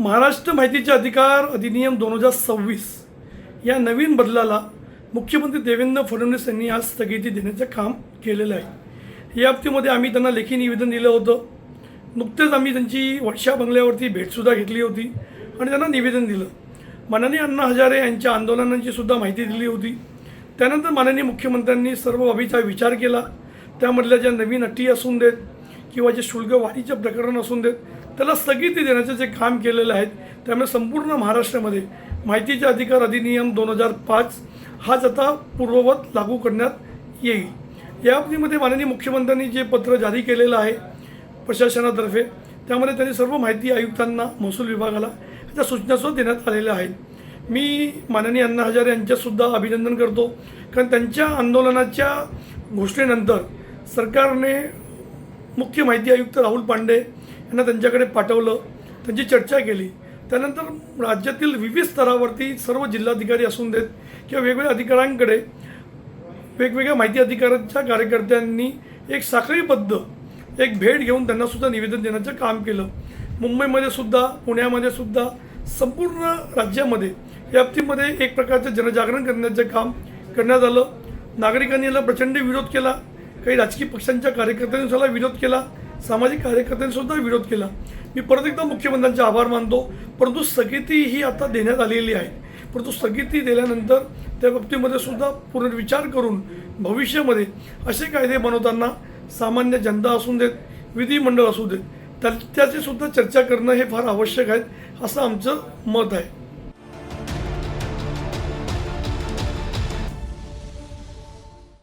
महाराष्ट्र माहितीचे अधिकार अधिनियम 2026 या नवीन बदलाला मुख्यमंत्री देवेंद्र फडणवीस यांनी आज स्थगिती देण्याचं काम केलेलं आहे। या बाबतीमध्ये आम्ही त्यांना लेखी निवेदन दिलं होतं। नुकतेच आम्ही त्यांची वर्षा बंगल्यावरती भेटसुद्धा घेतली होती आणि त्यांना निवेदन दिलं। माननीय अण्णा हजारे यांच्या आंदोलनांची सुद्धा माहिती दिली होती। त्यानंतर माननीय मुख्यमंत्र्यांनी सर्व बाबीचा विचार केला। त्यामधल्या ज्या नवीन अटी असून देत किंवा जे शुल्क वाढीचे प्रकरण असून देत त्याला स्थगिती देण्याचं जे काम केलेलं आहे, त्यामुळे संपूर्ण महाराष्ट्रामध्ये माहितीचा अधिकार अधिनियम 2005 हाच आता पूर्ववत लागू करण्यात येईल। या बाबतीमध्ये माननीय मुख्यमंत्र्यांनी जे पत्र जारी केलेलं आहे प्रशासनातर्फे, त्यामध्ये त्यांनी सर्व माहिती आयुक्तांना, महसूल विभागाला त्या सूचनासुद्धा देण्यात आलेल्या आहेत। मी माननीय अण्णा हजारे यांच्यासुद्धा अभिनंदन करतो, कारण त्यांच्या आंदोलनाच्या घोषणेनंतर सरकारने मुख्य माहिती आयुक्त राहुल पांडे यांना त्यांच्याकडे पाठवलं, त्यांची चर्चा केली। त्यानंतर राज्यातील विविध स्तरावरती सर्व जिल्हाधिकारी असून देत किंवा वेगवेगळ्या अधिकाऱ्यांकडे वेगवेगळ्या माहिती अधिकाराच्या कार्यकर्त्यांनी एक साखळीबद्ध एक भेट घेऊन त्यांनासुद्धा निवेदन देण्याचं काम केलं। मुंबईमध्ये सुद्धा, पुण्यामध्ये सुद्धा, संपूर्ण राज्यामध्ये या बाबतीमध्ये एक प्रकारचं जनजागरण करण्याचं काम करण्यात आलं। नागरिकांनी याला प्रचंड विरोध केला, काही राजकीय पक्षांच्या कार्यकर्त्यांनी सुद्धा विरोध केला, सामाजिक कार्यकर्त्यांनी सुद्धा विरोध केला। मी परत एकदा मुख्यमंत्र्यांचे आभार मानतो, परंतु स्थगिती ही आता देण्यात आलेली आहे। परंतु स्थगिती दिल्यानंतर त्या बाबतीमध्ये सुद्धा पुनर्विचार करून भविष्यामध्ये असे कायदे बनवताना सामान्य जनता असून देत, विधिमंडळ असू देत, त्याची सुद्धा चर्चा करणं हे फार आवश्यक आहे, असं आमचं मत आहे।